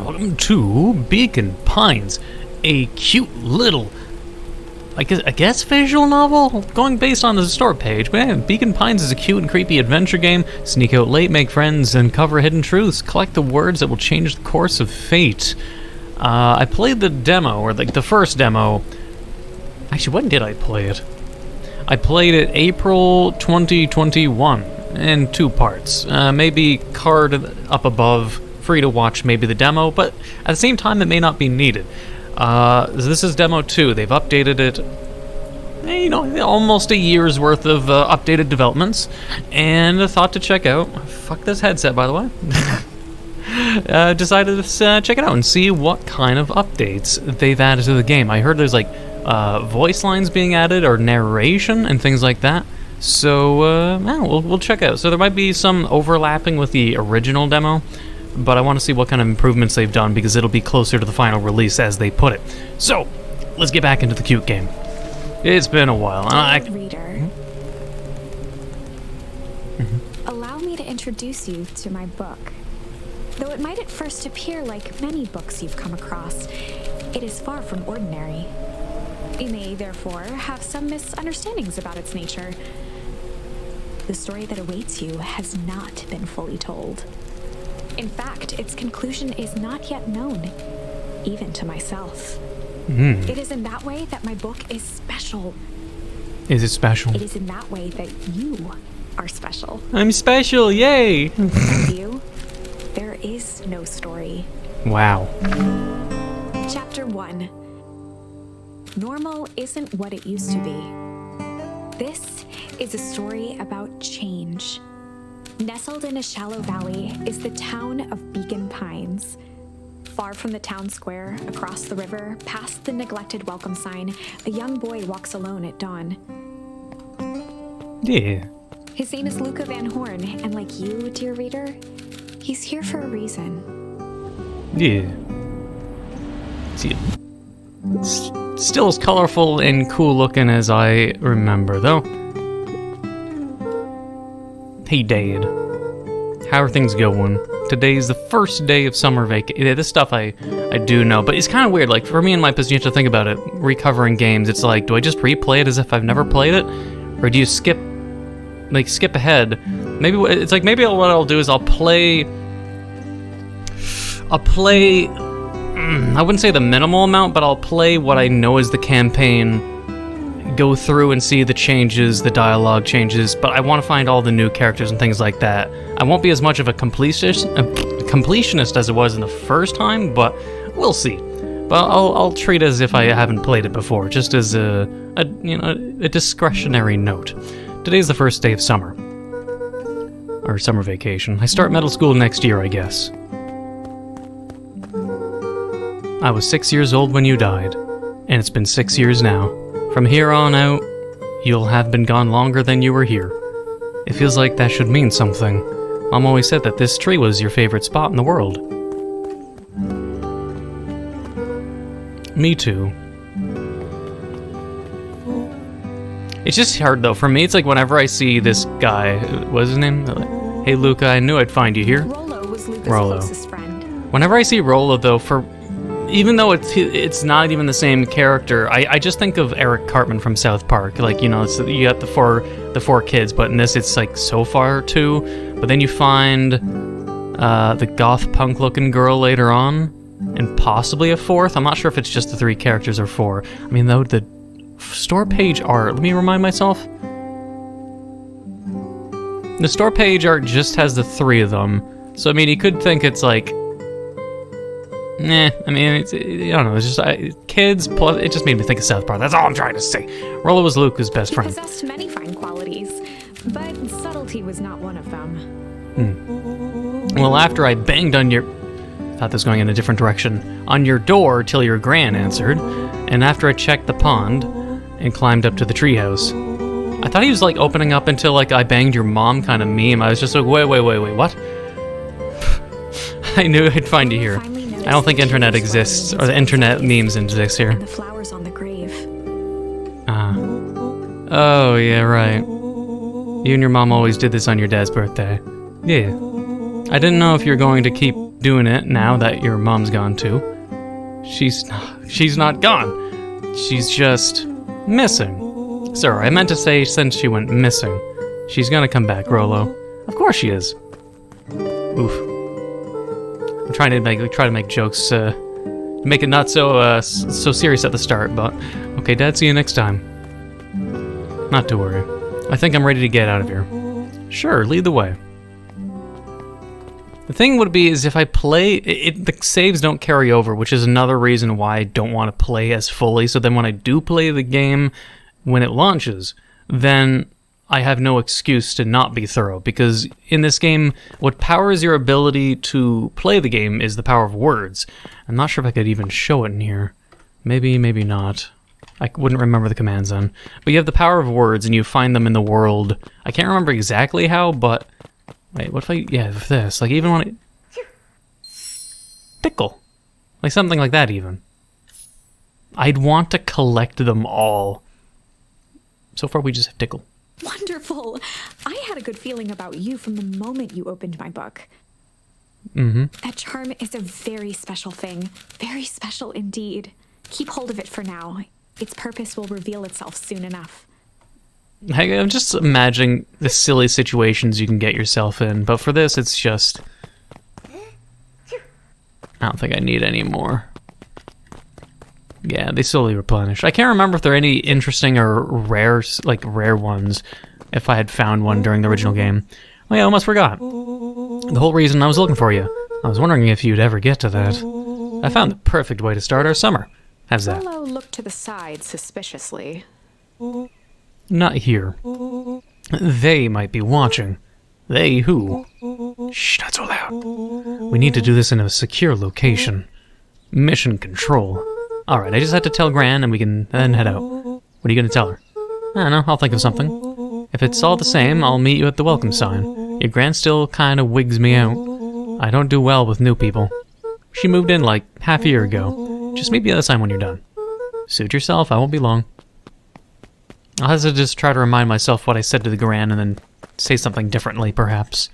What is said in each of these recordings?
Welcome to Beacon Pines, a cute little, I guess visual novel? Going based on the store page. But yeah, Beacon Pines is a cute and creepy adventure game. Sneak out late, make friends, uncover hidden truths, collect the words that will change the course of fate. I played the demo, or like the first demo. Actually, when did I play it? I played it April 2021 in 2 parts. Maybe card up above, free to watch maybe the demo, but at the same time it may not be needed. This is demo 2. They've updated it, almost a year's worth of updated developments, and I thought to check out. Fuck this headset, by the way. Decided to check it out and see what kind of updates they've added to the game. I heard there's like voice lines being added or narration and things like that. So we'll check out. So there might be some overlapping with the original demo, but I want to see what kind of improvements they've done because it'll be closer to the final release as they put it. So let's get back into the cute game. It's been a while. Reader, allow me to introduce you to my book. Though it might at first appear like many books you've come across, it is far from ordinary. You may, therefore, have some misunderstandings about its nature. The story that awaits you has not been fully told. In fact, its conclusion is not yet known, even to myself. It is in that way that my book is special. Is it special? It is in that way that you are special. I'm special, yay! For you, there is no story. Wow. Chapter 1. Normal isn't what it used to be. This is a story about change. Nestled in a shallow valley is the town of Beacon Pines. Far from the town square, across the river, past the neglected welcome sign, a young boy walks alone at dawn. Yeah. His name is Luca Van Horn, and like you, dear reader, he's here for a reason. Yeah. See, it's still as colorful and cool looking as I remember, though. Hey, Dad. How are things going? Today's the first day of summer vacation. Yeah, this stuff I do know, but it's kind of weird. Like, for me in my position, you have to think about it. Recovering games, it's like, do I just replay it as if I've never played it? Or do you skip ahead? Maybe what I'll do is I'll play, I wouldn't say the minimal amount, but I'll play what I know is the campaign, go through and see the changes, the dialogue changes, but I want to find all the new characters and things like that. I won't be as much of a completionist as it was in the first time, but we'll see. But I'll treat it as if I haven't played it before, just as a discretionary note. Today's the first day of summer. Or summer vacation. I start middle school next year, I guess. I was 6 years old when you died, and it's been 6 years now. From here on out, you'll have been gone longer than you were here. It feels like that should mean something. Mom always said that this tree was your favorite spot in the world. Me too. It's just hard though. For me, it's like whenever I see this guy, what's his name? Hey Luca, I knew I'd find you here. Rollo was Luca's closest friend. Whenever I see Rollo though, even though it's not even the same character, I just think of Eric Cartman from South Park. Like, you got the four kids, but in this it's like so far 2. But then you find the goth punk looking girl later on, and possibly a 4th. I'm not sure if it's just the 3 characters or 4. I mean, though, the store page art, let me remind myself. The store page art just has the 3 of them. So, I mean, you could think it's like, I mean, I don't know, it's just kids, plus it just made me think of South Park. That's all I'm trying to say. Rollo was Luca's best friend. He possessed many fine qualities, but subtlety was not one of them. Well, after I banged on your... thought this was going in a different direction. On your door till your gran answered, and after I checked the pond and climbed up to the treehouse. I thought he was like opening up until like I banged your mom kind of meme. I was just like, wait, what? I knew I'd find you here. I don't think internet exists, or the internet memes exist here. And the flowers on the grave. Oh, yeah, right. You and your mom always did this on your dad's birthday. Yeah. I didn't know if you're going to keep doing it now that your mom's gone too. She's not gone. She's just missing. Sorry, I meant to say since she went missing. She's gonna come back, Rolo. Of course she is. Oof. I'm trying to make jokes, make it not so serious at the start, but okay, Dad, see you next time. Not to worry. I think I'm ready to get out of here. Sure, lead the way. The thing would be is if I play, the saves don't carry over, which is another reason why I don't want to play as fully. So then when I do play the game, when it launches, then I have no excuse to not be thorough. Because in this game, what powers your ability to play the game is the power of words. I'm not sure if I could even show it in here. Maybe, maybe not. I wouldn't remember the commands then. But you have the power of words and you find them in the world. I can't remember exactly how, but... Wait, what if I... Yeah, if this. Like, even when I... Tickle. Like, something like that, even. I'd want to collect them all. So far, we just have Tickle. Wonderful! I had a good feeling about you from the moment you opened my book. Mm-hmm. That charm is a very special thing. Very special indeed. Keep hold of it for now. Its purpose will reveal itself soon enough. I'm just imagining the silly situations you can get yourself in, but for this, it's just... I don't think I need any more. Yeah, they slowly replenish. I can't remember if there are any interesting or rare ones, if I had found one during the original game. Oh yeah, I almost forgot. The whole reason I was looking for you. I was wondering if you'd ever get to that. I found the perfect way to start our summer. How's that? Rolo looked to the side suspiciously. Not here. They might be watching. They who? Shh, not so loud. We need to do this in a secure location. Mission control. Alright, I just have to tell Gran and we can then head out. What are you gonna tell her? I don't know, I'll think of something. If it's all the same, I'll meet you at the welcome sign. Your Gran still kinda wigs me out. I don't do well with new people. She moved in like half a year ago. Just meet me at the sign when you're done. Suit yourself, I won't be long. I'll have to just try to remind myself what I said to the Gran and then say something differently, perhaps.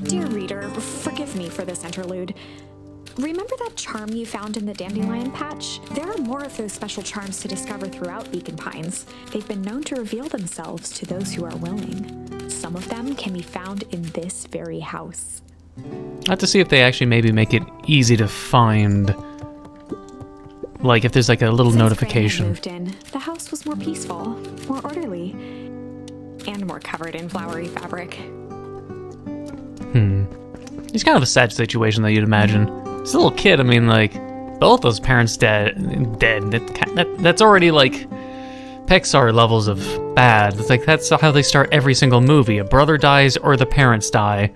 Dear reader, forgive me for this interlude. Remember that charm you found in the dandelion patch? There are more of those special charms to discover throughout Beacon Pines. They've been known to reveal themselves to those who are willing. Some of them can be found in this very house. I have to see if they actually maybe make it easy to find. Like if there's like a little notification. Moved in, the house was more peaceful, more orderly, and more covered in flowery fabric. It's kind of a sad situation that you'd imagine. This little kid, I mean, like, both those parents dead. That's already like Pixar levels of bad. It's like that's how they start every single movie. A brother dies or the parents die.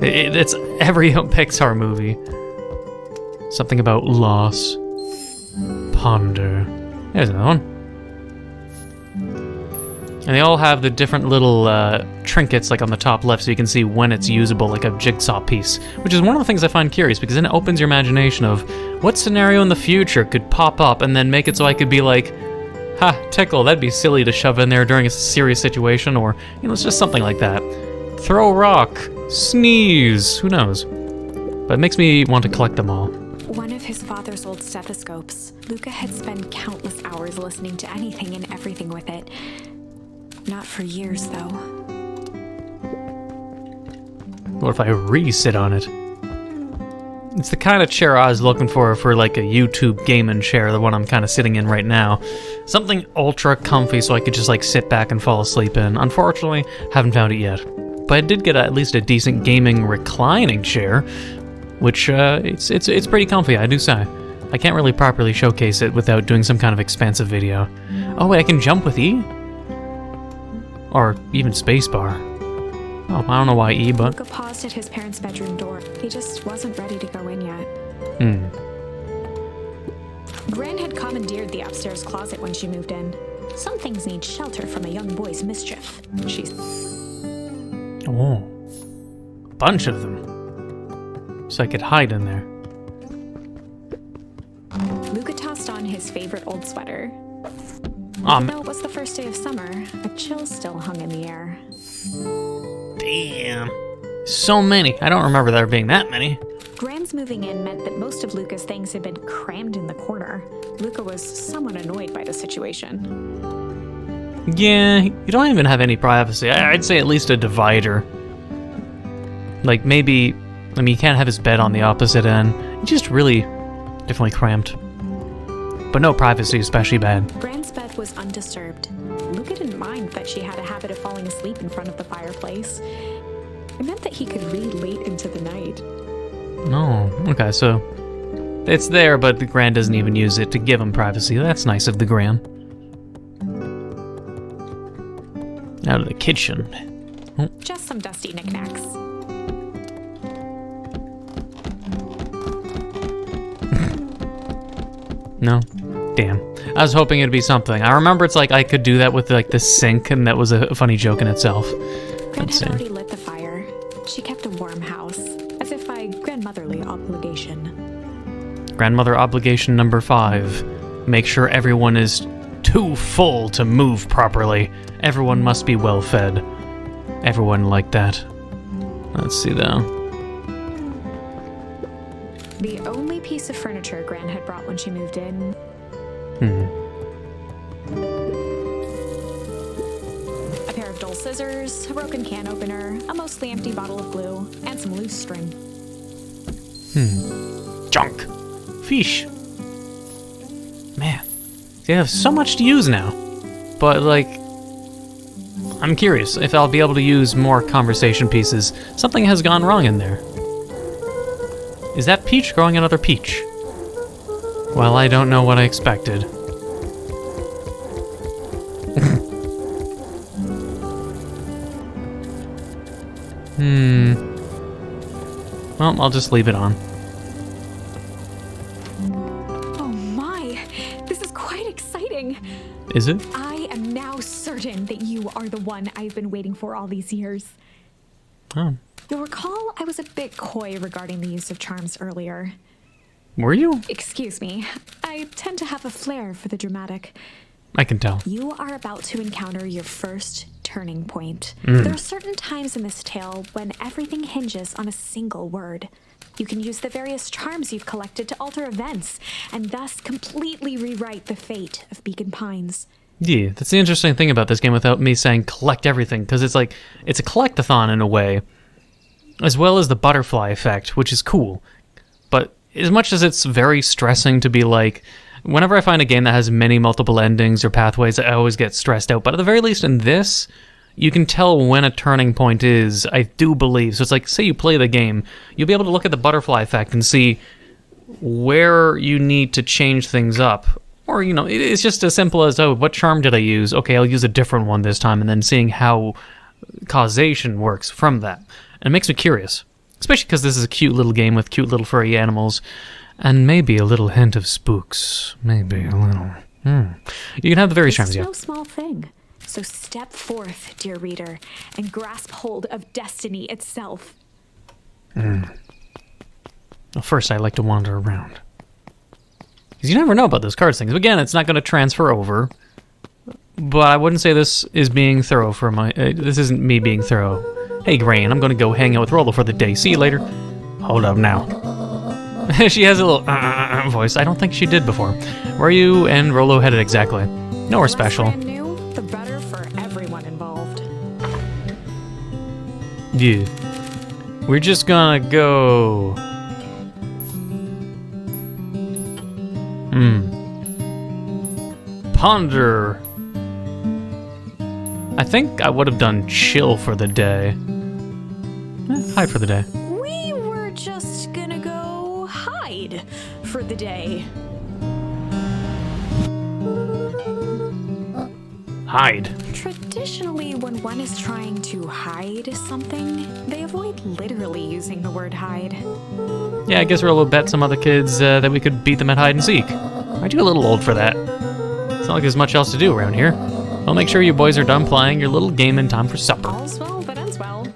It's every Pixar movie. Something about loss. Ponder. There's another one. And they all have the different little trinkets like on the top left so you can see when it's usable, like a jigsaw piece. Which is one of the things I find curious because then it opens your imagination of what scenario in the future could pop up and then make it so I could be like, ha, tickle, that'd be silly to shove in there during a serious situation, or, you know, it's just something like that. Throw a rock, sneeze, who knows? But it makes me want to collect them all. One of his father's old stethoscopes. Luca had spent countless hours listening to anything and everything with it. Not for years, though. What if I re-sit on it? It's the kind of chair I was looking for like a YouTube gaming chair, the one I'm kind of sitting in right now. Something ultra comfy so I could just like sit back and fall asleep in. Unfortunately, haven't found it yet. But I did get at least a decent gaming reclining chair, which it's pretty comfy, I do say. I can't really properly showcase it without doing some kind of expansive video. Oh wait, I can jump with E? Or even spacebar. Oh, I don't know why E, but... Luca paused at his parents' bedroom door. He just wasn't ready to go in yet. Gran had commandeered the upstairs closet when she moved in. Some things need shelter from a young boy's mischief. She's... Oh. A bunch of them. So I could hide in there. Luca tossed on his favorite old sweater. Though it was the first day of summer, a chill still hung in the air. Damn. So many. I don't remember there being that many. Gran's moving in meant that most of Luca's things had been crammed in the corner. Luca was somewhat annoyed by the situation. Yeah, you don't even have any privacy. I'd say at least a divider. Like maybe, I mean, you can't have his bed on the opposite end. It's just really definitely cramped. But no privacy, especially bad. Gran's bed was undisturbed. Luca didn't mind that she had a habit of falling asleep in front of the fireplace. It meant that he could read late into the night. Oh, okay, so it's there, but the Gran doesn't even use it to give him privacy. That's nice of the Gran. Out of the kitchen. Oh. Just some dusty knickknacks. No? Damn. I was hoping it'd be something. I remember it's like I could do that with like the sink, and that was a funny joke in itself. Gran had already lit the fire. She kept a warm house, as if by grandmotherly obligation. Grandmother obligation number 5. Make sure everyone is too full to move properly. Everyone must be well fed. Everyone like that. Let's see though. The only piece of furniture Gran had brought when she moved in. A pair of dull scissors, a broken can opener, a mostly empty bottle of glue, and some loose string. Junk. Fish. Man. They have so much to use now. But like, I'm curious if I'll be able to use more conversation pieces. Something has gone wrong in there. Is that peach growing another peach? Well, I don't know what I expected. Well, I'll just leave it on. Oh my, this is quite exciting. Is it? I am now certain that you are the one I've been waiting for all these years. Oh. You'll recall I was a bit coy regarding the use of charms earlier. Were you? Excuse me. I tend to have a flair for the dramatic. I can tell. You are about to encounter your first turning point. There are certain times in this tale when everything hinges on a single word. You can use the various charms you've collected to alter events, and thus completely rewrite the fate of Beacon Pines. Yeah, that's the interesting thing about this game without me saying collect everything, because it's like, it's a collectathon in a way, as well as the butterfly effect, which is cool. But as much as it's very stressing to be like, whenever I find a game that has many multiple endings or pathways, I always get stressed out. But at the very least in this, you can tell when a turning point is, I do believe. So it's like, say you play the game, you'll be able to look at the butterfly effect and see where you need to change things up. Or, you know, it's just as simple as, oh, what charm did I use? Okay, I'll use a different one this time, and then seeing how causation works from that. And it makes me curious, especially because this is a cute little game with cute little furry animals, and maybe a little hint of spooks. Maybe a little. You can have the various charms, yeah. It's no small thing. So step forth, dear reader, and grasp hold of destiny itself. Well, first I like to wander around. Because you never know about those cards things. Again, it's not going to transfer over. But I wouldn't say this is being thorough for my... this isn't me being thorough. Hey, Grain, I'm going to go hang out with Rollo for the day. See you later. Hold up now. She has a little voice. I don't think she did before. Where are you and Rollo headed exactly? Nowhere special. The less brand new, the better for everyone involved. Yeah. We're just gonna go... Ponder. I think I would have done chill for the day. Hide for the day. We were just gonna go hide for the day. Hide. Traditionally, when one is trying to hide something, they avoid literally using the word hide. Yeah, I guess Rollo bet some other kids that we could beat them at hide and seek. Aren't you a little old for that? It's not like there's much else to do around here. Well, make sure you boys are done playing your little game in time for supper. All's well that ends well.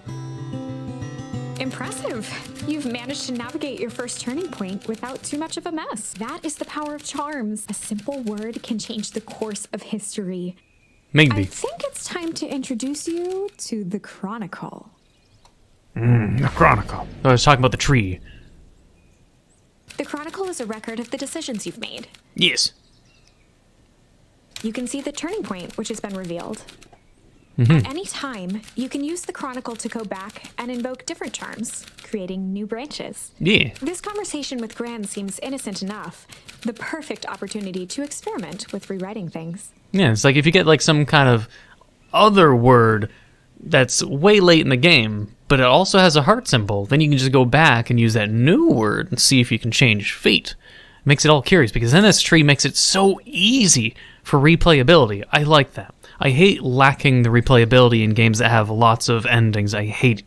Impressive. You've managed to navigate your first turning point without too much of a mess. That is the power of charms. A simple word can change the course of history. Maybe. I think it's time to introduce you to the Chronicle. The Chronicle. I was talking about the tree. The Chronicle is a record of the decisions you've made. Yes. You can see the turning point, which has been revealed. Mm-hmm. At any time, you can use the Chronicle to go back and invoke different charms, creating new branches. Yeah. This conversation with Gran seems innocent enough. The perfect opportunity to experiment with rewriting things. Yeah, it's like if you get like some kind of other word that's way late in the game, but it also has a heart symbol, then you can just go back and use that new word and see if you can change fate. It makes it all curious, because then this tree makes it so easy for replayability. I like that. I hate lacking the replayability in games that have lots of endings. I hate.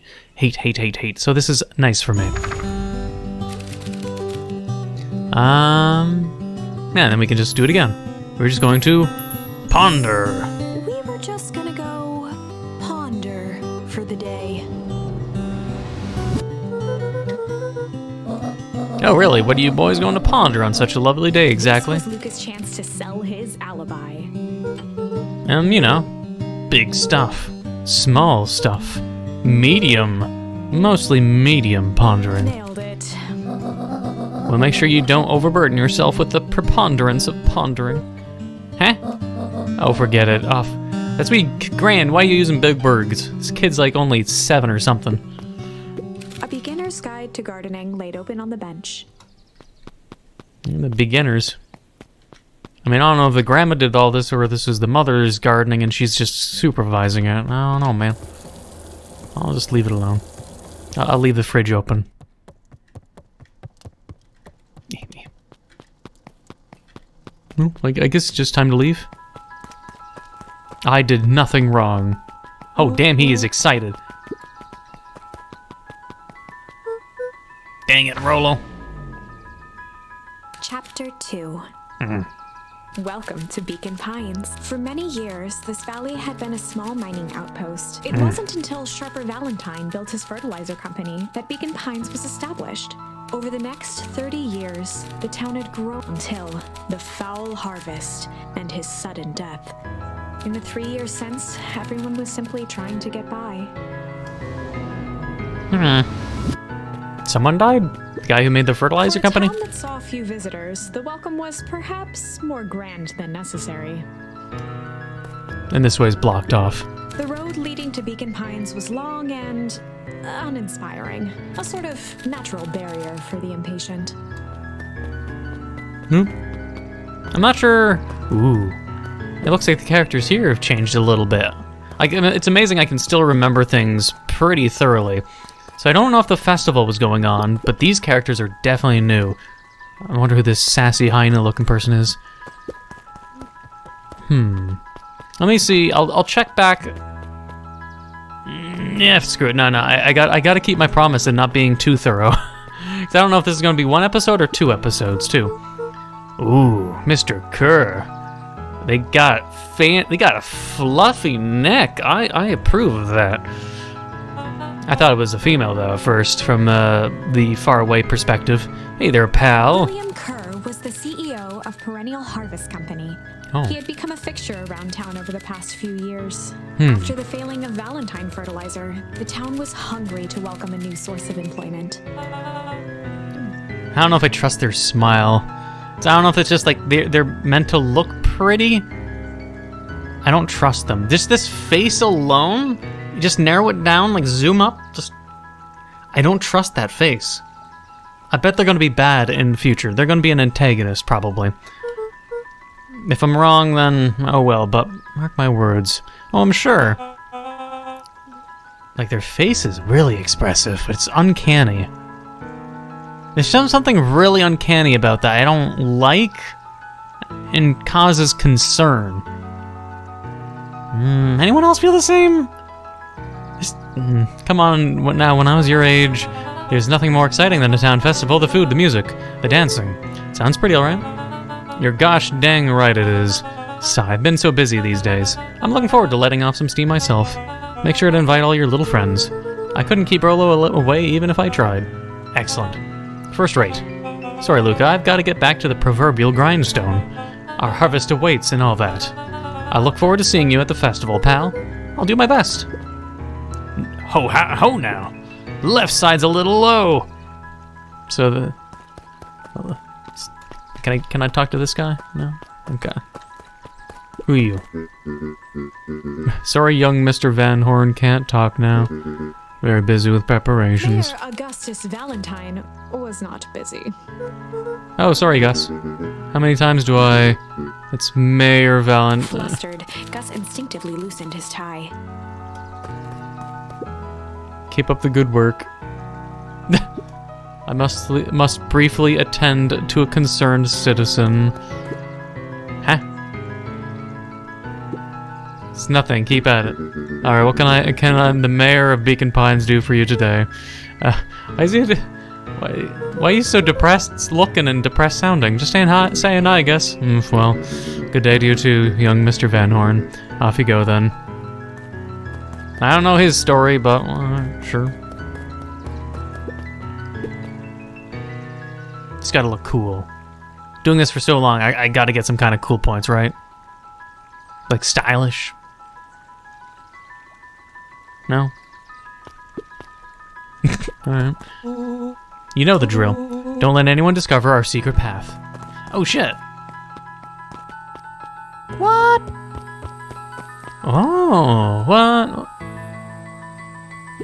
So this is nice for me. Yeah, then we can just do it again. We're just going to ponder. We were just gonna go ponder for the day. Oh, really? What are you boys going to ponder on such a lovely day, exactly? This was Luca's chance to sell his alibi. You know, big stuff, small stuff, medium, mostly medium pondering. Nailed it. Well, make sure you don't overburden yourself with the preponderance of pondering. Huh? Oh, forget it. Off. That's me, Gran. Why are you using big words? This kid's like only 7 or something. A beginner's guide to gardening laid open on the bench. The beginners. I mean, I don't know if the grandma did all this or this is the mother's gardening and she's just supervising it. I don't know, man. I'll just leave it alone. I'll leave the fridge open. Well, I guess it's just time to leave. I did nothing wrong. Oh, damn, he is excited. Dang it, Rolo. Chapter 2. Welcome to Beacon Pines. For many years, this valley had been a small mining outpost. It wasn't until Sharper Valentine built his fertilizer company that Beacon Pines was established. Over the next 30 years, the town had grown until the foul harvest and his sudden death. In the 3 years since, everyone was simply trying to get by. Someone died? The guy who made the fertilizer company? For a town that saw a few visitors, the welcome was perhaps more grand than necessary. And this way's blocked off. The road leading to Beacon Pines was long and uninspiring, a sort of natural barrier for the impatient. I'm not sure. Ooh. It looks like the characters here have changed a little bit. It's amazing I can still remember things pretty thoroughly. So I don't know if the festival was going on, but these characters are definitely new. I wonder who this sassy hyena-looking person is. Let me see. I'll check back. Yeah, screw it. No. I got to keep my promise and not being too thorough. 'Cause I don't know if this is going to be 1 episode or 2 episodes too. Ooh, Mr. Kerr. They got a fluffy neck. I approve of that. I thought it was a female, though, at first, from the faraway perspective. Hey there, pal. William Kerr was the CEO of Perennial Harvest Company. Oh. He had become a fixture around town over the past few years. Hmm. After the failing of Valentine fertilizer, the town was hungry to welcome a new source of employment. I don't know if I trust their smile. I don't know if it's just like they're meant to look pretty. I don't trust them. Just this face alone, just narrow it down, like zoom up. I don't trust that face. I bet they're going to be bad in the future. They're going to be an antagonist, probably. If I'm wrong, then oh well, but mark my words. Oh, I'm sure. Like, their face is really expressive. It's uncanny. There's something really uncanny about that I don't like and causes concern. Anyone else feel the same? Come on, now, when I was your age, there's nothing more exciting than a town festival, the food, the music, the dancing. Sounds pretty, alright? You're gosh dang right it is. Sigh, I've been so busy these days. I'm looking forward to letting off some steam myself. Make sure to invite all your little friends. I couldn't keep Rolo away even if I tried. Excellent. First rate. Sorry, Luca, I've got to get back to the proverbial grindstone. Our harvest awaits and all that. I look forward to seeing you at the festival, pal. I'll do my best. Ho now. Left side's a little low. So the... Can I talk to this guy? No? Okay. Who are you? Sorry, young Mr. Van Horn can't talk now. Very busy with preparations. Mayor Augustus Valentine was not busy. Oh, sorry, Gus. How many times do I... It's Mayor Valentine. Flustered, Gus instinctively loosened his tie. Keep up the good work. I must briefly attend to a concerned citizen. Huh? It's nothing. Keep at it. All right. What can the mayor of Beacon Pines do for you today? Why are you so depressed looking and depressed sounding? Just saying hi, I guess. Well, good day to you too, young Mr. Van Horn. Off you go then. I don't know his story, but sure. Just gotta look cool. Doing this for so long, I gotta get some kind of cool points, right? Like stylish? No? Alright. You know the drill. Don't let anyone discover our secret path. Oh shit! What? Oh, what?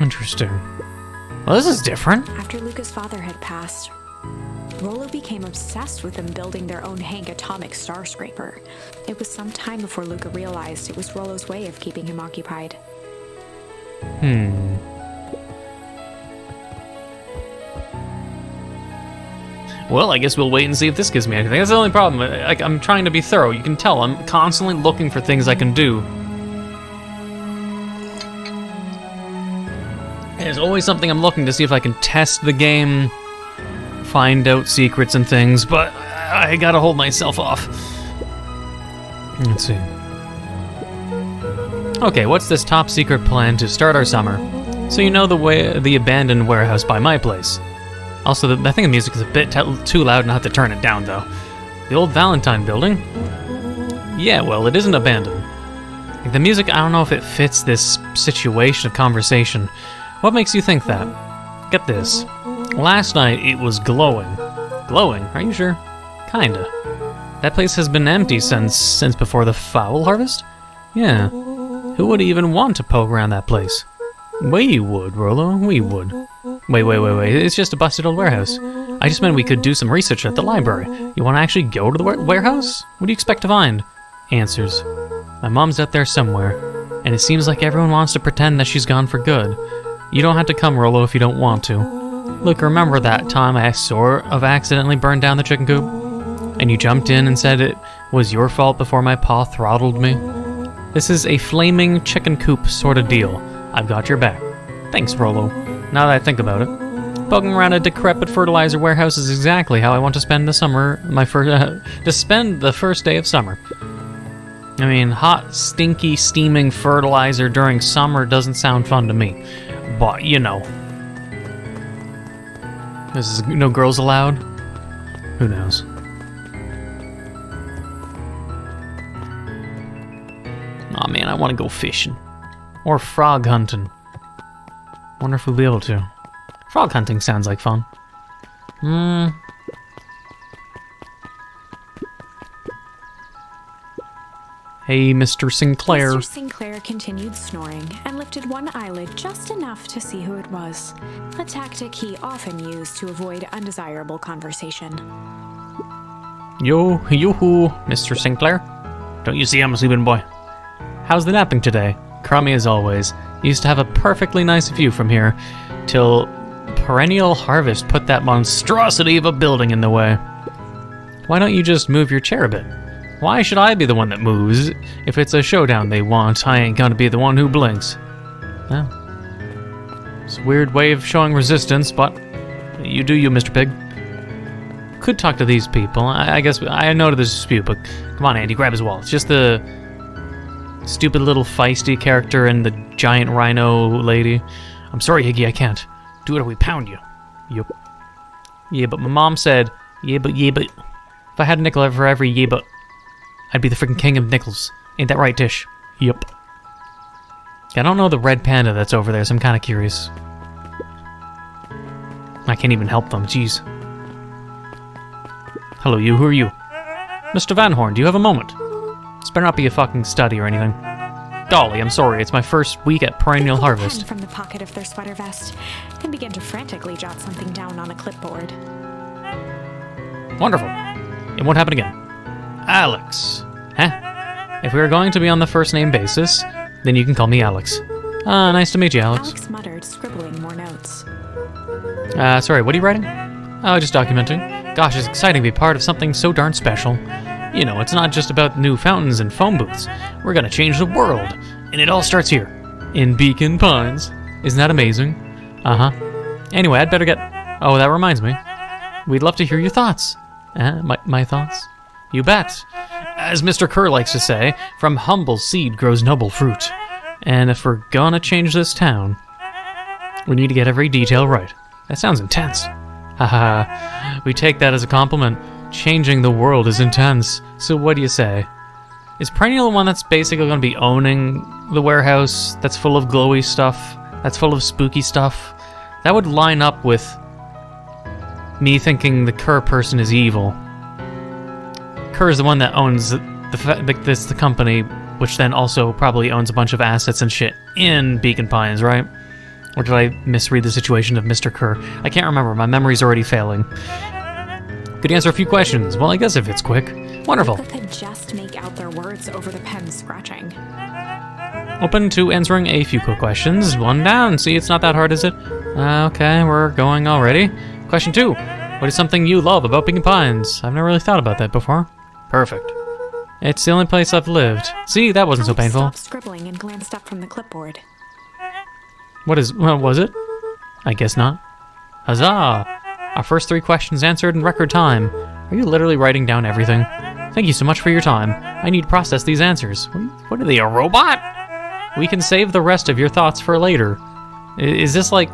Interesting. Well, this is different. After Luca's father had passed, Rollo became obsessed with them building their own Hank atomic star scraper. It was some time before Luca realized it was Rollo's way of keeping him occupied. Well, I guess we'll wait and see if this gives me anything. That's the only problem. I'm trying to be thorough. You can tell I'm constantly looking for things I can do. There's always something I'm looking to see if I can test the game, find out secrets and things, but I gotta hold myself off. Let's see. Okay, what's this top secret plan to start our summer? So you know the abandoned warehouse by my place. Also, I think the music is a bit too loud and I have to turn it down though. The old Valentine building? Yeah, well, it isn't abandoned. Like, the music, I don't know if it fits this situation of conversation. What makes you think that? Get this. Last night, it was glowing. Glowing? Are you sure? Kinda. That place has been empty since before the fowl harvest? Yeah. Who would even want to poke around that place? We would, Rollo. We would. Wait. It's just a busted old warehouse. I just meant we could do some research at the library. You want to actually go to the warehouse? What do you expect to find? Answers. My mom's out there somewhere, and it seems like everyone wants to pretend that she's gone for good. You don't have to come, Rollo, if you don't want to. Look, remember that time I sort of accidentally burned down the chicken coop? And you jumped in and said it was your fault before my paw throttled me? This is a flaming chicken coop sort of deal. I've got your back. Thanks, Rollo. Now that I think about it, poking around a decrepit fertilizer warehouse is exactly how I want to spend the summer, to spend the first day of summer. I mean, hot, stinky, steaming fertilizer during summer doesn't sound fun to me. But, you know. This is no girls allowed? Who knows? Aw, man, I want to go fishing. Or frog hunting. Wonder if we'll be able to. Frog hunting sounds like fun. Hey, Mr. Sinclair. Mr. Sinclair continued snoring and lifted one eyelid just enough to see who it was, a tactic he often used to avoid undesirable conversation. Yoo-hoo, Mr. Sinclair. Don't you see I'm a sleeping boy? How's the napping today? Crummy as always. Used to have a perfectly nice view from here, till perennial harvest put that monstrosity of a building in the way. Why don't you just move your chair a bit? Why should I be the one that moves? If it's a showdown they want, I ain't gonna be the one who blinks. Well, it's a weird way of showing resistance, but you do you, Mr. Pig. Could talk to these people. I guess I know there's a dispute, but come on, Andy, grab his wall. It's just the stupid little feisty character and the giant rhino lady. I'm sorry, Higgy, I can't. Do it or we pound you. Yup. Yeah, but my mom said, yeah, but. If I had a nickel for every yeah, but, I'd be the freaking king of nickels. Ain't that right, Tish? Yup. I don't know the red panda that's over there, so I'm kind of curious. I can't even help them, jeez. Hello, you. Who are you? Mr. Van Horn, do you have a moment? This better not be a fucking study or anything. Golly, I'm sorry. It's my first week at Perennial Harvest. Pen from the pocket of their sweater vest and began to frantically jot something down on a clipboard. Wonderful. It won't happen again. Alex. Huh? If we are going to be on the first name basis, then you can call me Alex. Nice to meet you, Alex. Alex muttered, scribbling more notes. Sorry, what are you writing? Oh, just documenting. Gosh, it's exciting to be part of something so darn special. You know, it's not just about new fountains and phone booths. We're gonna change the world. And it all starts here, in Beacon Pines. Isn't that amazing? Uh-huh. Anyway, I'd better get... Oh, that reminds me. We'd love to hear your thoughts. My thoughts? You bet. As Mr. Kerr likes to say, from humble seed grows noble fruit. And if we're gonna change this town, we need to get every detail right. That sounds intense. Haha, we take that as a compliment. Changing the world is intense. So what do you say? Is Perennial the one that's basically gonna be owning the warehouse that's full of glowy stuff, that's full of spooky stuff? That would line up with me thinking the Kerr person is evil. Kerr is the one that owns the company, which then also probably owns a bunch of assets and shit in Beacon Pines, right? Or did I misread the situation of Mr. Kerr? I can't remember. My memory's already failing. Could you answer a few questions? Well, I guess if it's quick. Wonderful. Luca could just make out their words over the pen's scratching. Open to answering a few quick questions. One down. See, it's not that hard, is it? Okay, we're going already. Question 2. What is something you love about Beacon Pines? I've never really thought about that before. Perfect. It's the only place I've lived. See, that wasn't so painful. Alex stopped scribbling and glanced up from the clipboard. What was it? I guess not. Huzzah! Our first 3 questions answered in record time. Are you literally writing down everything? Thank you so much for your time. I need to process these answers. What are they, a robot? We can save the rest of your thoughts for later. Is this like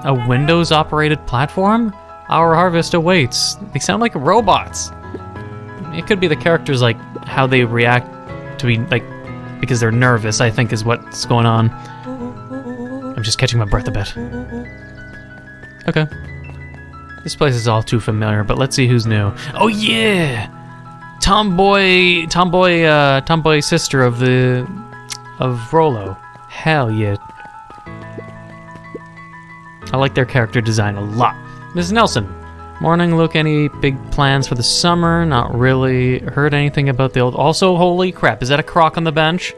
a Windows-operated platform? Our harvest awaits. They sound like robots. It could be the characters, like, how they react to be, like, because they're nervous, I think is what's going on. I'm just catching my breath a bit. Okay. This place is all too familiar, but let's see who's new. Oh yeah! Tomboy sister of Rollo. Hell yeah. I like their character design a lot. Ms. Nelson. Morning, Luke. Any big plans for the summer? Not really. Heard anything about the old... Also, holy crap, is that a croc on the bench?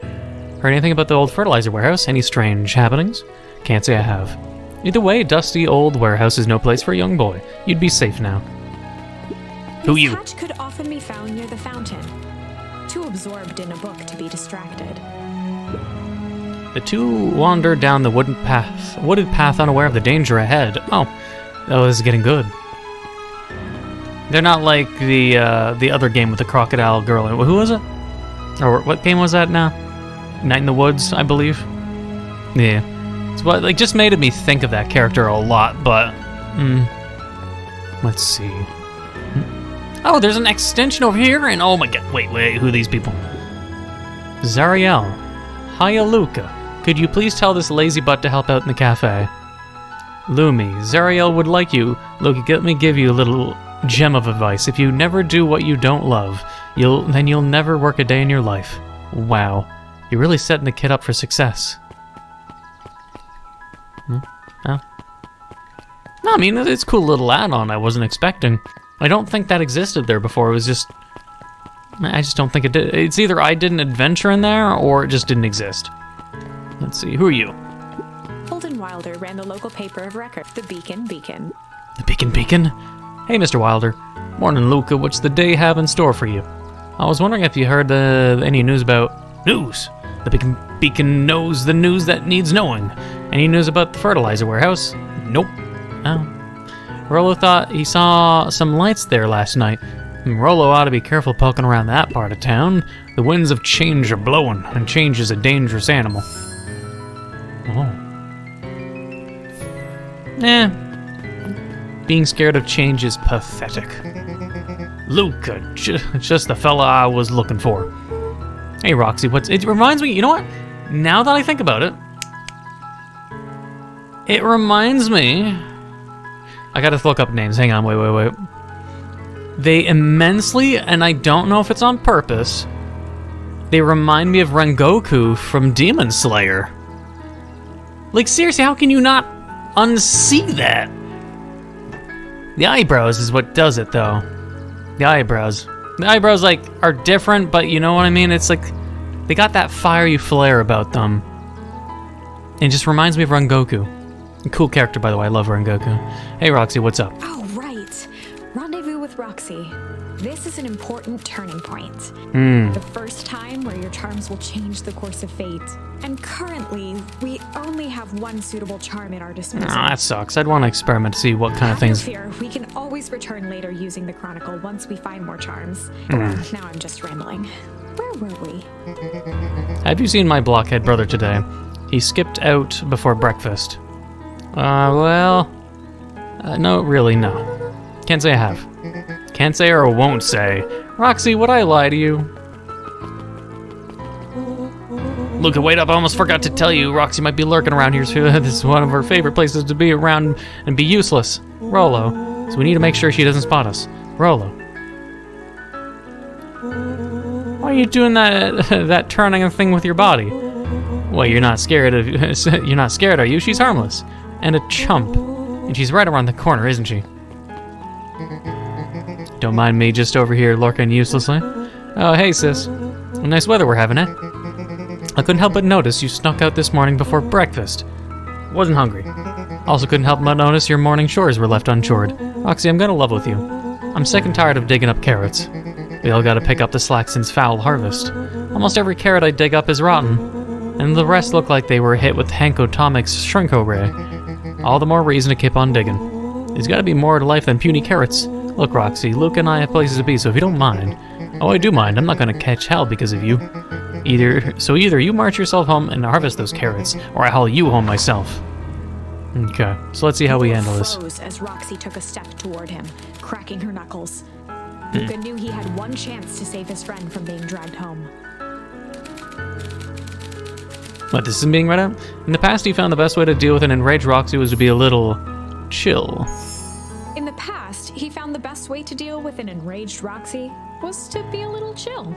Heard anything about the old fertilizer warehouse? Any strange happenings? Can't say I have. Either way, dusty old warehouse is no place for a young boy. You'd be safe now. Who you? This hatch could often be found near the fountain. Too absorbed in a book to be distracted. The two wandered down the wooded path unaware of the danger ahead. Oh, this is getting good. They're not like the other game with the crocodile girl. Who was it? Or what game was that now? Night in the Woods, I believe. Yeah. It's what like just made me think of that character a lot, but let's see. Oh, there's an extension over here, and oh my god, wait, who are these people? Zariel. Hiya, Luca. Could you please tell this lazy butt to help out in the cafe? Lumi, Zariel would like you. Luca, let me give you a little gem of advice. If you never do what you don't love, then you'll never work a day in your life. Wow. You're really setting the kid up for success. Oh. No, I mean, it's a cool little add-on I wasn't expecting. I don't think that existed there before. It was just... I just don't think it did. It's either I didn't adventure in there, or it just didn't exist. Let's see, who are you? Holden Wilder ran the local paper of record, the Beacon. The Beacon? Hey, Mr. Wilder. Morning, Luca. What's the day have in store for you? I was wondering if you heard any news about... News? The Beacon knows the news that needs knowing. Any news about the fertilizer warehouse? Nope. Oh. Rollo thought he saw some lights there last night. Rollo ought to be careful poking around that part of town. The winds of change are blowing, and change is a dangerous animal. Oh. Being scared of change is pathetic. Luca, just the fella I was looking for. Hey, Roxy, it reminds me, you know what? Now that I think about it, it reminds me I gotta look up names. Hang on, wait. They immensely, and I don't know if it's on purpose, they remind me of Rengoku from Demon Slayer. Like, seriously, how can you not unsee that? The eyebrows is what does it, though. The eyebrows. The eyebrows, like, are different, but you know what I mean? It's like, they got that fiery flair about them. It just reminds me of Rengoku. A cool character, by the way. I love Rengoku. Hey, Roxy, what's up? Oh, right. Rendezvous with Roxy. This is an important turning point. The first time where your charms will change the course of fate. And currently, we only have one suitable charm at our disposal. Oh, that sucks. I'd want to experiment to see what kind of things... Have no fear, we can always return later using the Chronicle once we find more charms. Now I'm just rambling. Where were we? Have you seen my blockhead brother today? He skipped out before breakfast. No, really, no. Can't say I have. Can't say or won't say. Roxy, would I lie to you? Luca, wait up, I almost forgot to tell you. Roxy might be lurking around here too. This is one of her favorite places to be around and be useless. Rolo. So we need to make sure she doesn't spot us. Rolo. Why are you doing that turning thing with your body? Well, you're not scared, are you? She's harmless. And a chump. And she's right around the corner, isn't she? Don't mind me just over here lurking uselessly. Oh, hey, sis. Nice weather we're having, eh? I couldn't help but notice you snuck out this morning before breakfast. Wasn't hungry. Also couldn't help but notice your morning chores were left unchored. Roxy, I'm gonna love with you. I'm sick and tired of digging up carrots. We all gotta pick up the slack since foul harvest. Almost every carrot I dig up is rotten, and the rest look like they were hit with Hank Otomic's Shrinko Ray. All the more reason to keep on digging. There's gotta be more to life than puny carrots. Look, Roxy, Luke and I have places to be, so if you don't mind... Oh, I do mind. I'm not gonna catch hell because of you. Either you march yourself home and harvest those carrots, or I haul you home myself. Okay, so let's see how we handle this. Froze as Roxy took a step toward him, cracking her knuckles. Luca knew he had one chance to save his friend from being dragged home. What, this isn't being read out? In the past, he found the best way to deal with an enraged Roxy was to be a little... chill. In the past, he found the best way to deal with an enraged Roxy was to be a little chill.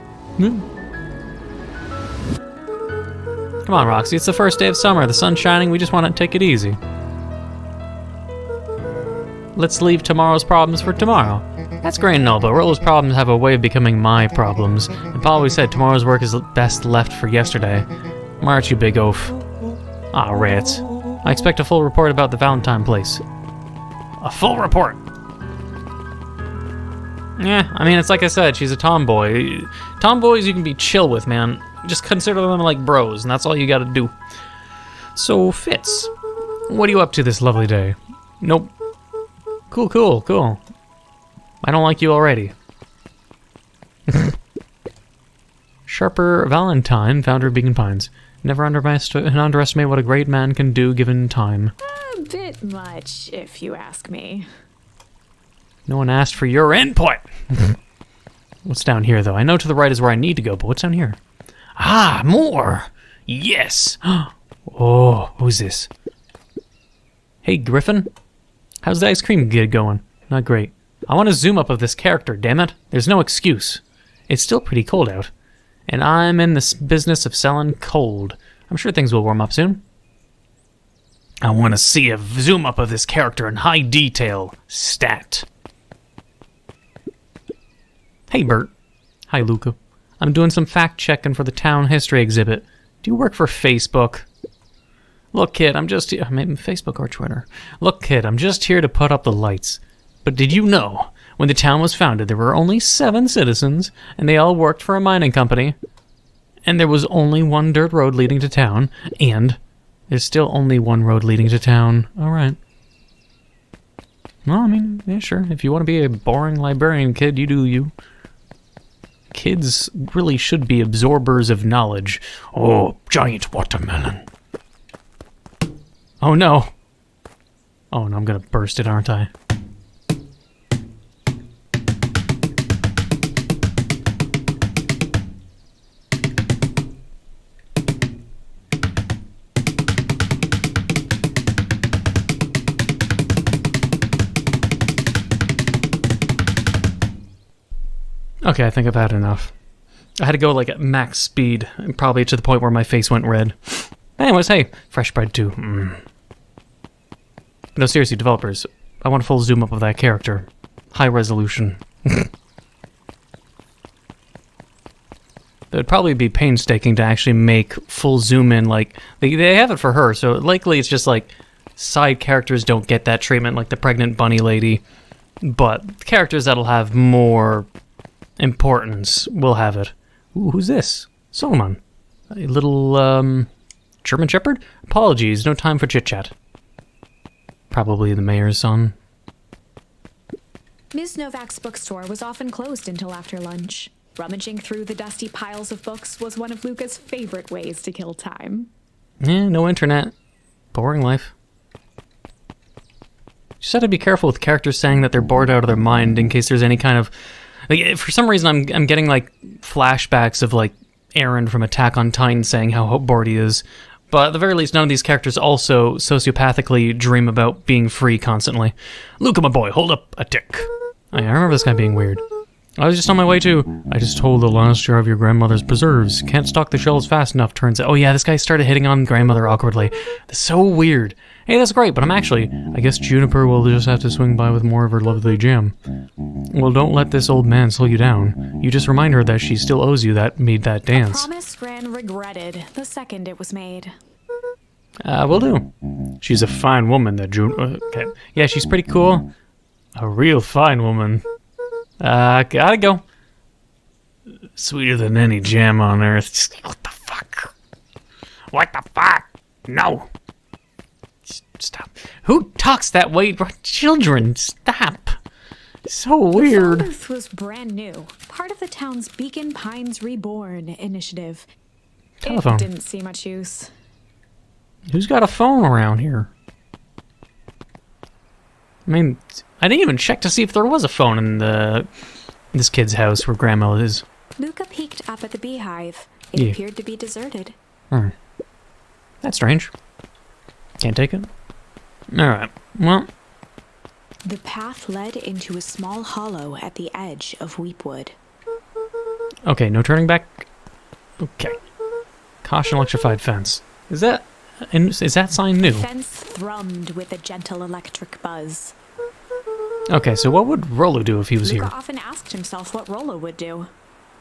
Come on, Roxy, it's the first day of summer. The sun's shining, we just want to take it easy. Let's leave tomorrow's problems for tomorrow. That's great and all, but Rolo's problems have a way of becoming my problems. And Paul always said tomorrow's work is best left for yesterday. March, you big oaf. Ah, rats. I expect a full report about the Valentine place. A full report? Yeah, I mean, it's like I said, she's a tomboy. Tomboys you can be chill with, man. Just consider them like bros, and that's all you gotta do. So, Fitz, what are you up to this lovely day? Nope. Cool. I don't like you already. Sharper Valentine, founder of Beacon Pines. Never underestimate what a great man can do given time. A bit much, if you ask me. No one asked for your input! What's down here, though? I know to the right is where I need to go, but what's down here? Ah, more! Yes! Oh, who's this? Hey, Griffin? How's the ice cream gig going? Not great. I want to zoom up of this character, damn it. There's no excuse. It's still pretty cold out. And I'm in this business of selling cold. I'm sure things will warm up soon. I want to see a zoom up of this character in high detail. Stat. Hey, Bert. Hi, Luca. I'm doing some fact-checking for the town history exhibit. Do you work for Facebook? Look, kid, I'm just here... Maybe Facebook or Twitter. Look, kid, I'm just here to put up the lights. But did you know, when the town was founded, there were only 7 citizens, and they all worked for a mining company, and there was only one dirt road leading to town, and there's still only one road leading to town. All right. Well, I mean, yeah, sure. If you want to be a boring librarian kid, you do you. Kids really should be absorbers of knowledge. Oh, giant watermelon. Oh, no. Oh, no, I'm gonna burst it, aren't I? Okay, I think I've had enough. I had to go like at max speed, probably to the point where my face went red. Anyways, hey, fresh bread too. No, seriously, developers, I want a full zoom up of that character. High resolution. It would probably be painstaking to actually make full zoom in, like, they have it for her, so likely it's just like side characters don't get that treatment, like the pregnant bunny lady, but characters that'll have more importance will have it. Ooh, who's this? Solomon. A little, German Shepherd? Apologies, no time for chit-chat. Probably the mayor's son. Ms. Novak's bookstore was often closed until after lunch. Rummaging through the dusty piles of books was one of Luca's favorite ways to kill time. Yeah, no internet. Boring life. Just have to be careful with characters saying that they're bored out of their mind in case there's any kind of... Like, for some reason, I'm getting, like, flashbacks of, like, Aaron from Attack on Titan saying how bored he is. But at the very least, none of these characters also sociopathically dream about being free constantly. Luca, my boy, hold up a tick. Oh, yeah, I remember this guy being weird. I was just on my way to... I just told the last jar of your grandmother's preserves. Can't stock the shelves fast enough, turns out. Oh yeah, this guy started hitting on grandmother awkwardly. That's so weird. Hey, that's great, but I'm actually... I guess Juniper will just have to swing by with more of her lovely jam. Well, don't let this old man slow you down. You just remind her that she still owes you that dance. A promise Gran regretted the second it was made. Will do. She's a fine woman, that okay. Yeah, she's pretty cool. A real fine woman. Gotta go. Sweeter than any jam on earth. What the fuck? What the fuck? No. Stop. Who talks that way? Children, stop. So weird. The phone booth was brand new. Part of the town's Beacon Pines Reborn initiative. Telephone. It didn't see much use. Who's got a phone around here? I mean, I didn't even check to see if there was a phone in this kid's house where Grandma is. Luca peeked up at the beehive. It appeared to be deserted. That's strange. Can't take it? Alright, well... The path led into a small hollow at the edge of Weepwood. Okay, no turning back. Okay. Caution electrified fence. Is that sign new? The fence thrummed with a gentle electric buzz. Okay, so what would Rollo do if he was Luca here? often asked himself what Rollo would do.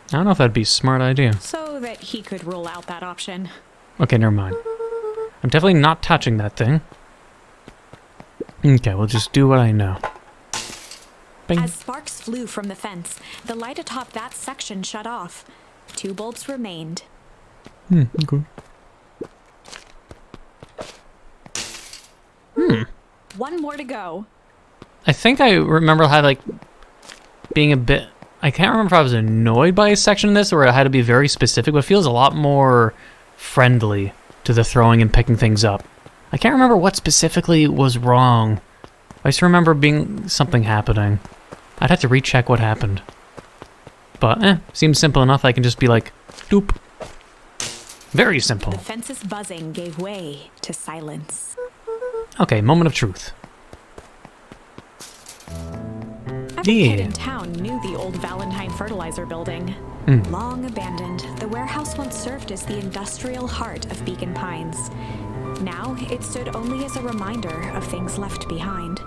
I don't know if that'd be a smart idea. So that he could rule out that option. Okay, never mind. I'm definitely not touching that thing. Okay, we'll just do what I know. Bing. As sparks flew from the fence, the light atop that section shut off. 2 bolts remained. Okay. One more to go. I think I remember how, like, being a bit... I can't remember if I was annoyed by a section of this or I had to be very specific, but it feels a lot more friendly to the throwing and picking things up. I can't remember what specifically was wrong. I just remember something happening. I'd have to recheck what happened. But, seems simple enough. I can just be like, doop. Very simple. The fence's buzzing gave way to silence. Okay, moment of truth. Every kid in town knew the old Valentine Fertilizer Building. Long abandoned, the warehouse once served as the industrial heart of Beacon Pines. Now, it stood only as a reminder of things left behind.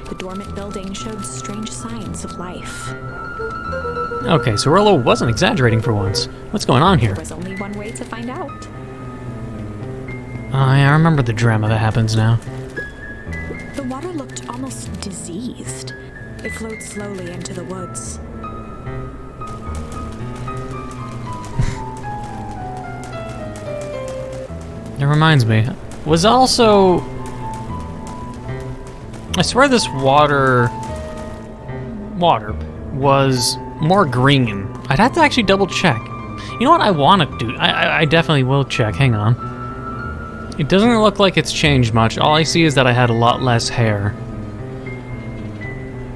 The dormant building showed strange signs of life. Okay, so Rollo wasn't exaggerating for once. What's going on here? There was only one way to find out. Oh, yeah, I remember the drama that happens now. The water looked almost diseased. It flowed slowly into the woods. It reminds me. Was also... I swear this water was more green. I'd have to actually double check. You know what I want to do? I definitely will check. Hang on. It doesn't look like it's changed much. All I see is that I had a lot less hair.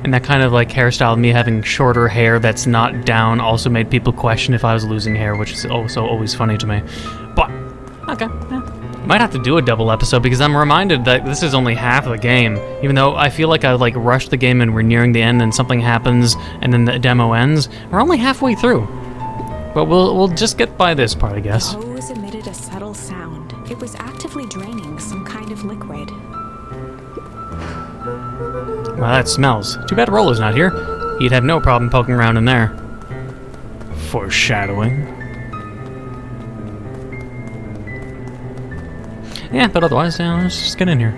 And that kind of like hairstyle, me having shorter hair that's not down, also made people question if I was losing hair, which is also always funny to me. But, okay, yeah. Might have to do a double episode because I'm reminded that this is only half of the game. Even though I feel like I like rushed the game and we're nearing the end and something happens and then the demo ends. We're only halfway through. But we'll just get by this part, I guess. The hose emitted a subtle sound. It was actively draining some kind of liquid. Well, that smells. Too bad Roller's not here. He'd have no problem poking around in there. Foreshadowing. Yeah, but otherwise, let's just get in here.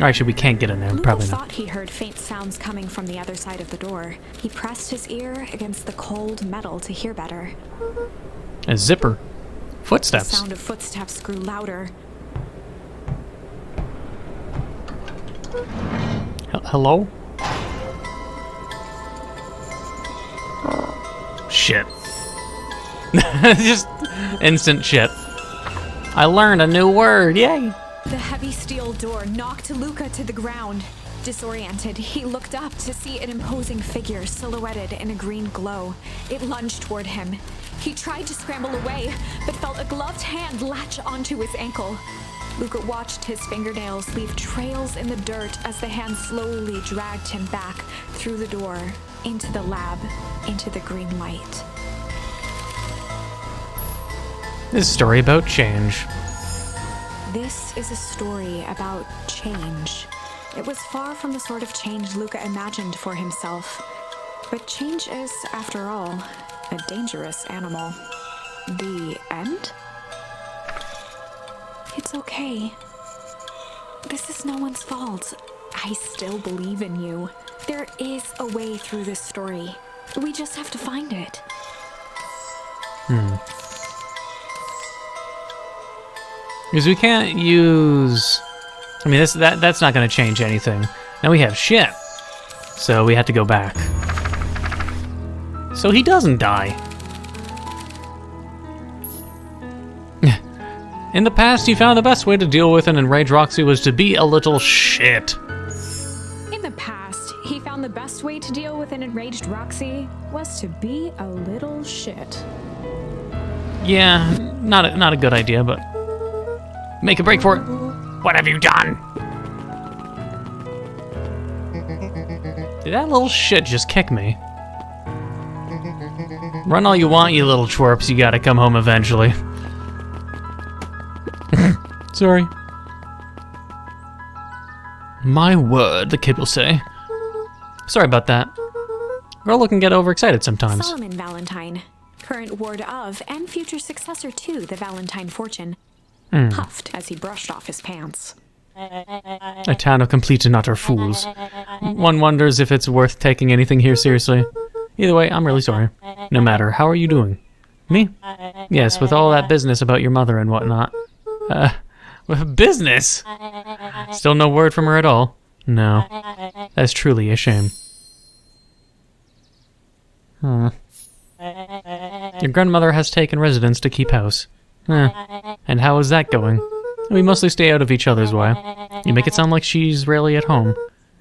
Or actually, we can't get in there. Luca Probably thought not. he heard faint sounds coming from the other side of the door. He pressed his ear against the cold metal to hear better. A zipper. The Footsteps. sound of footsteps grew louder. Hello? Shit. Just instant shit. I learned a new word, yay! The heavy steel door knocked Luca to the ground. Disoriented, he looked up to see an imposing figure silhouetted in a green glow. It lunged toward him. He tried to scramble away, but felt a gloved hand latch onto his ankle. Luca watched his fingernails leave trails in the dirt as the hand slowly dragged him back through the door, into the lab, into the green light. This story about change. This is a story about change. It was far from the sort of change Luca imagined for himself. But change is, after all, a dangerous animal. The end? It's okay. This is no one's fault. I still believe in you. There is a way through this story. We just have to find it. Because we can't use... I mean, that's not going to change anything. Now we have shit. So we have to go back. So he doesn't die. In the past, he found the best way to deal with an enraged Roxy was to be a little shit. In the past, he found the best way to deal with an enraged Roxy was to be a little shit. Yeah, not a good idea, but... Make a break for it. What have you done? Did that little shit just kick me? Run all you want, you little twerps. You gotta come home eventually. Sorry. My word, the kid will say. Sorry about that. Girl can get overexcited sometimes. Solomon Valentine, current ward of and future successor to the Valentine fortune, puffed as he brushed off his pants. A town of complete and utter fools. One wonders if it's worth taking anything here seriously. Either way, I'm really sorry. No matter, how are you doing? Me? Yes, with all that business about your mother and whatnot. Business? Still no word from her at all? No. That's truly a shame. Your grandmother has taken residence to keep house. And how is that going? We mostly stay out of each other's way. You make it sound like she's rarely at home.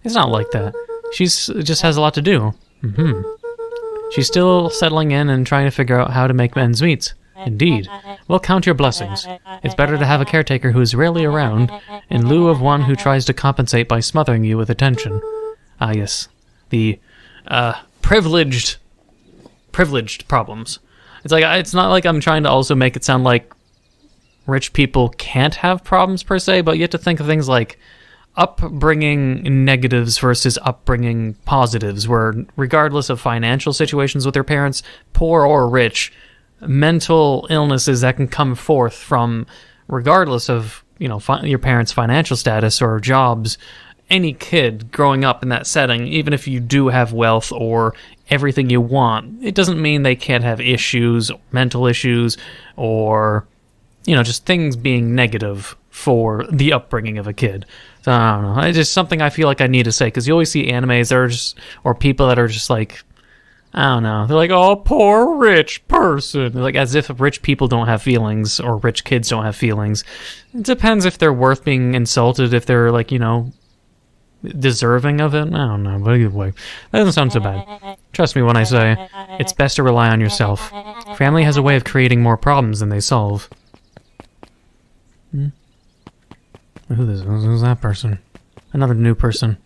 It's not like that. She's just has a lot to do. She's still settling in and trying to figure out how to make ends meet. Indeed. Well, count your blessings. It's better to have a caretaker who is rarely around, in lieu of one who tries to compensate by smothering you with attention. Ah, yes. The, privileged problems. It's not like I'm trying to also make it sound like rich people can't have problems per se, but you have to think of things like upbringing negatives versus upbringing positives, where regardless of financial situations with their parents, poor or rich, mental illnesses that can come forth from regardless of, your parents' financial status or jobs. Any kid growing up in that setting, even if you do have wealth or everything you want, it doesn't mean they can't have issues, mental issues, or, just things being negative for the upbringing of a kid. So I don't know. It's just something I feel like I need to say, because you always see animes that are just, or people that are just like, I don't know. They're like, oh, poor rich person. They're like, as if rich people don't have feelings or rich kids don't have feelings. It depends if they're worth being insulted, if they're like, deserving of it. I don't know, but either way, that doesn't sound so bad. Trust me when I say, it's best to rely on yourself. Family has a way of creating more problems than they solve. Who's that person? Another new person.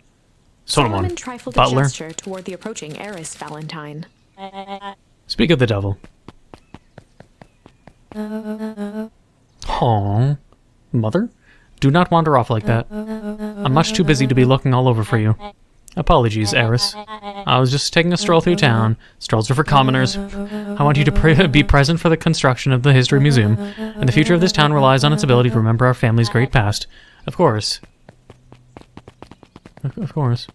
Solomon trifled a Butler. gesture toward the approaching heiress Valentine. Speak of the devil. Aww. Mother? Do not wander off like that. I'm much too busy to be looking all over for you. Apologies, heiress. I was just taking a stroll through town. Strolls are for commoners. I want you to be present for the construction of the History Museum, and the future of this town relies on its ability to remember our family's great past. Of course. Of course.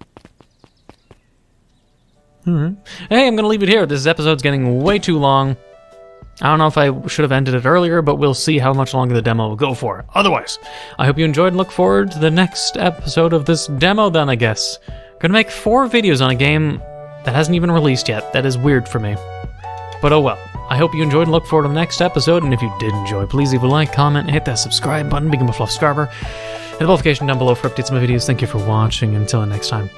Alright. Hey, I'm gonna leave it here. This episode's getting way too long. I don't know if I should have ended it earlier, but we'll see how much longer the demo will go for. Otherwise, I hope you enjoyed and look forward to the next episode of this demo then, I guess. Gonna make 4 videos on a game that hasn't even released yet. That is weird for me. But oh well. I hope you enjoyed and look forward to the next episode, and if you did enjoy, please leave a like, comment, and hit that subscribe button, become a fluff subscriber. Hit the notification down below for updates on my videos. Thank you for watching. Until next time.